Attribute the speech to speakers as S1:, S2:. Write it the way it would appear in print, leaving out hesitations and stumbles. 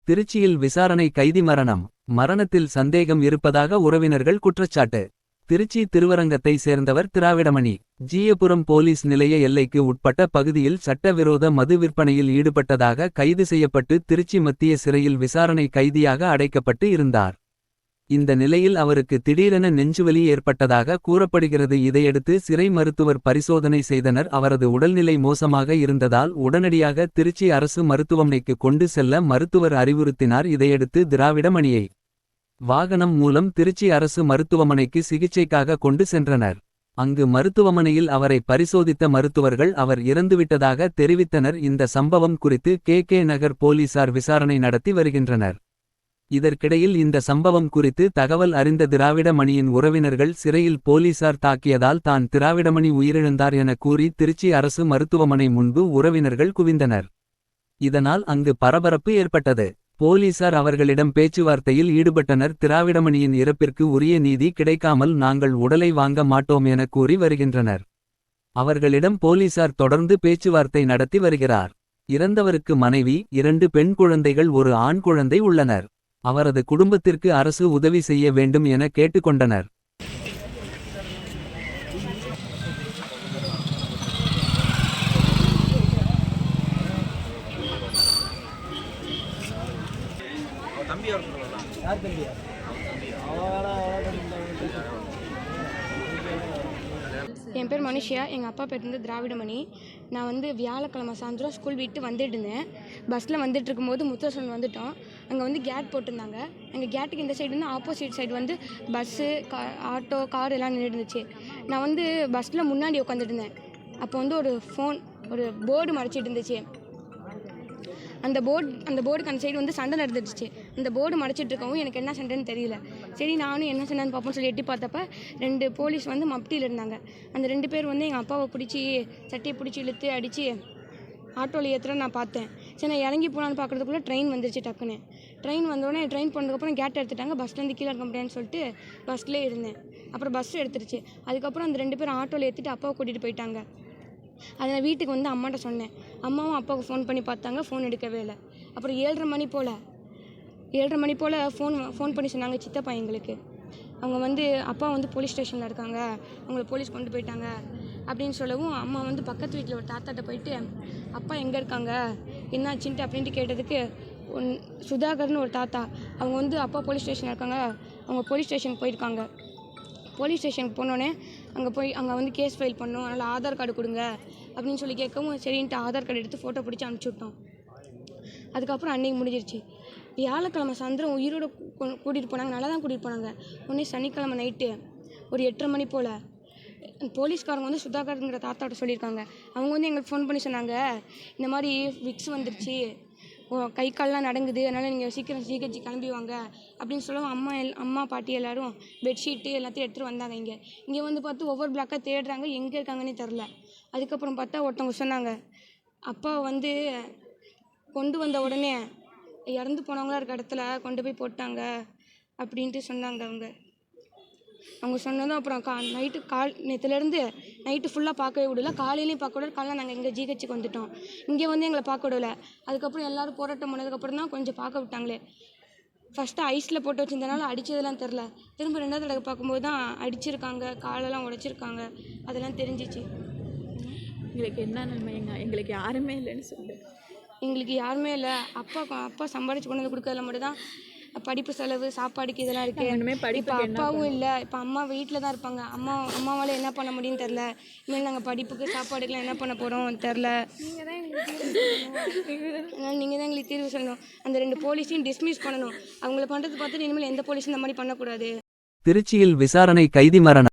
S1: திருச்சியில் விசாரணை கைதி மரணம். மரணத்தில் சந்தேகம் இருப்பதாக உறவினர்கள் குற்றச்சாட்டு. திருச்சி திருவரங்கத்தை சேர்ந்தவர் திராவிடமணி. ஜீயபுரம் போலீஸ் நிலைய எல்லைக்கு உட்பட்ட பகுதியில் சட்டவிரோத மது விற்பனையில் ஈடுபட்டதாக கைது செய்யப்பட்டு திருச்சி மத்திய சிறையில் விசாரணை கைதியாக அடைக்கப்பட்டு இருந்தார். இந்த நிலையில் அவருக்கு திடீரென நெஞ்சுவலி ஏற்பட்டதாக கூறப்படுகிறது. இதையடுத்து சிறை மருத்துவர் பரிசோதனை செய்தனர். அவரது உடல்நிலை மோசமாக இருந்ததால் உடனடியாக திருச்சி அரசு மருத்துவமனைக்கு கொண்டு செல்ல மருத்துவர் அறிவுறுத்தினார். இதையடுத்து திராவிடமணியை வாகனம் மூலம் திருச்சி அரசு மருத்துவமனைக்கு சிகிச்சைக்காக கொண்டு சென்றனர். அங்கு மருத்துவமனையில் அவரை பரிசோதித்த மருத்துவர்கள் அவர் இறந்துவிட்டதாக தெரிவித்தனர். இந்த சம்பவம் குறித்து கே நகர் போலீசார் விசாரணை நடத்தி வருகின்றனர். இதற்கிடையில் இந்த சம்பவம் குறித்து தகவல் அறிந்த திராவிடமணியின் உறவினர்கள் சிறையில் போலீசார் தாக்கியதால் தான் திராவிடமணி உயிரிழந்தார் என கூறி திருச்சி அரசு மருத்துவமனை முன்பு உறவினர்கள் குவிந்தனர். இதனால் அங்கு பரபரப்பு ஏற்பட்டது. போலீசார் அவர்களிடம் பேச்சுவார்த்தையில் ஈடுபட்டனர். திராவிடமணியின் இறப்பிற்கு உரிய நீதி கிடைக்காமல் நாங்கள் உடலை வாங்க மாட்டோம் என கூறி வருகின்றனர். அவர்களிடம் போலீசார் தொடர்ந்து பேச்சுவார்த்தை நடத்தி வருகிறார். இறந்தவருக்கு மனைவி, 2 பெண் குழந்தைகள், ஒரு ஆண் குழந்தை உள்ளனர். அவரது குடும்பத்திற்கு அரசு உதவி செய்ய வேண்டும் என கேட்டுக்கொண்டனர்.
S2: என் பேர் மனுஷியா. எங்கள் அப்பா பேர் வந்து திராவிடமணி. நான் வந்து வியாழக்கிழமை சாயந்தரம் ஸ்கூல் விட்டு வந்துட்டு இருந்தேன். பஸ்ஸில் வந்துட்டு இருக்கும்போது முத்தரசன் வந்துட்டோம். அங்கே வந்து கேட் போட்டிருந்தாங்க. எங்கள் கேட்டுக்கு இந்த சைடு வந்து ஆப்போசிட் சைடு வந்து பஸ்ஸு, ஆட்டோ, கார் எல்லாம் நின்றுட்டு இருந்துச்சு. நான் வந்து பஸ்ஸில் முன்னாடி உட்காந்துட்டு இருந்தேன். அப்போ வந்து ஒரு போர்டு மறைச்சிட்டு இருந்துச்சு. அந்த போர்டுக்கு அந்த சைடு வந்து சண்டை நடந்துடுச்சு. அந்த போர்டு மறைச்சிட்டு இருக்கவும் எனக்கு என்ன சண்டைன்னு தெரியல. சரி நானும் என்ன சண்டைன்னு பார்ப்போம்னு சொல்லி எட்டி பார்த்தப்ப 2 போலீஸ் வந்து மப்டியில் இருந்தாங்க. அந்த 2 பேர் வந்து எங்கள் அப்பாவை பிடிச்சி சட்டையை பிடிச்சி இழுத்து அடித்து ஆட்டோவில் ஏற்றுற நான் பார்த்தேன். சரி நான் இறங்கி போகலான்னு பார்க்குறதுக்குள்ளே ட்ரெயின் வந்துருச்சு. டக்குன்னு ட்ரெயின் வந்தோடனே ட்ரெயின் போனதுக்கப்புறம் கேட் எடுத்துட்டாங்க. பஸ்லேருந்து கீழே இருக்க முடியாதுன்னு சொல்லிட்டு பஸ்லேயே இருந்தேன். அப்புறம் பஸ் எடுத்துருச்சு. அதுக்கப்புறம் அந்த 2 பேரும் ஆட்டோவில் ஏற்றிட்டு அப்பாவை கூட்டிகிட்டு போயிட்டாங்க. அதை நான் வீட்டுக்கு வந்து அம்மாட்ட சொன்னேன். அம்மாவும் அப்பாவுக்கு ஃபோன் பண்ணி பார்த்தாங்க. ஃபோன் எடுக்கவே இல்லை. அப்புறம் 7:30 மணி போல் ஃபோன் பண்ணி சொன்னாங்க சித்தப்பா எங்களுக்கு. அவங்க வந்து அப்பா வந்து போலீஸ் ஸ்டேஷனில் இருக்காங்க, அவங்கள போலீஸ் கொண்டு போயிட்டாங்க அப்படின்னு சொல்லவும் அம்மா வந்து பக்கத்து வீட்டில் ஒரு தாத்தாட்ட போயிட்டு அப்பா எங்கே இருக்காங்க என்னாச்சுன்ட்டு அப்படின்ட்டு கேட்டதுக்கு சுதாகர்னு ஒரு தாத்தா, அவங்க வந்து அப்பா போலீஸ் ஸ்டேஷனில் இருக்காங்க, அவங்க போலீஸ் ஸ்டேஷனுக்கு போயிருக்காங்க. போலீஸ் ஸ்டேஷனுக்கு போனோடனே அங்கே வந்து கேஸ் ஃபைல் பண்ணோம், அதனால் ஆதார் கார்டு கொடுங்க அப்படின்னு சொல்லி கேட்கவும் சரின்ட்டு ஆதார் கார்டு எடுத்து ஃபோட்டோ பிடிச்சி அனுப்பிச்சி விட்டோம். அதுக்கப்புறம் அன்றைக்கி முடிஞ்சிருச்சு. வியாழக்கிழமை சாயந்தரம் உயிரோடு கூட்டிகிட்டு போனாங்க. நல்லா தான் கூட்டிகிட்டு போனாங்க. உடனே சனிக்கிழமை நைட்டு ஒரு 8:30 மணி போல் போலீஸ்காரங்க வந்து சுதாகருங்கிற தாத்தாட்ட சொல்லியிருக்காங்க. அவங்க வந்து எங்களுக்கு ஃபோன் பண்ணி சொன்னாங்க, இந்த மாதிரி விக்ஸ் வந்துருச்சு, கை கால்லாம் நடங்குது, அதனால் நீங்கள் சீக்கிரம் ஜிஹெச் கிளம்பி வாங்க அப்படின்னு சொல்லவும் அம்மா பாட்டி எல்லோரும் பெட்ஷீட்டு எல்லாத்தையும் எடுத்துகிட்டு வந்தாங்க. இங்கே வந்து பார்த்து ஒவ்வொரு பிளாக்காக தேடுறாங்க, எங்கே இருக்காங்கன்னே தெரில. அதுக்கப்புறம் பார்த்தா ஒருத்தவங்க சொன்னாங்க, அப்பா வந்து கொண்டு வந்த உடனே இறந்து போனவங்களா இருக்க இடத்துல கொண்டு போய் போட்டாங்க அப்படின்ட்டு சொன்னாங்க. அவங்க சொன்னதும் அப்புறம் நேற்றுலேருந்து நைட்டு ஃபுல்லாக பார்க்கவே விடல, காலையிலையும் பார்க்க விடல. காலையில் நாங்கள் எங்கள் ஜிஹெச்சுக்கு வந்துட்டோம். இங்கே வந்து எங்களை பார்க்க விடல. அதுக்கப்புறம் எல்லோரும் போராட்டம் பண்ணதுக்கப்புறம் தான் கொஞ்சம் பார்க்க விட்டாங்களே. ஃபஸ்ட்டு ஐஸில் போட்டு வச்சிருந்தனால அடித்ததெல்லாம் தெரில. திரும்ப 2வது தடவை பார்க்கும்போது தான் அடிச்சிருக்காங்க, காலெல்லாம் உடைச்சிருக்காங்க, அதெல்லாம் தெரிஞ்சிச்சு.
S3: எங்களுக்கு என்ன நன்மைங்க, எங்களுக்கு யாருமே இல்லைன்னு சொல்லு.
S2: எங்களுக்கு யாருமே இல்லை. அப்பா சம்பாதிச்சு கொண்டு வந்து கொடுக்கறதுல மட்டும் தான் படிப்பு செலவு, சாப்பாடுக்கு இதெல்லாம் இருக்குது. இப்போ அப்பாவும் இல்லை. இப்போ அம்மா வீட்டில் தான் இருப்பாங்க. அம்மாவால் என்ன பண்ண முடியும்னு தெரில. இனிமேல் நாங்கள் படிப்புக்கு சாப்பாடுக்கெலாம் என்ன பண்ண போகிறோம் தெரில. நீங்கள் தான் எங்களுக்கு தீர்வு சொல்லணும். அந்த 2 போலீஸையும் டிஸ்மிஸ் பண்ணணும். அவங்கள பண்ணுறது பார்த்துட்டு இனிமேல் எந்த போலீஸும் இந்த மாதிரி பண்ணக்கூடாது.
S1: திருச்சியில் விசாரணை கைதி மரணம்.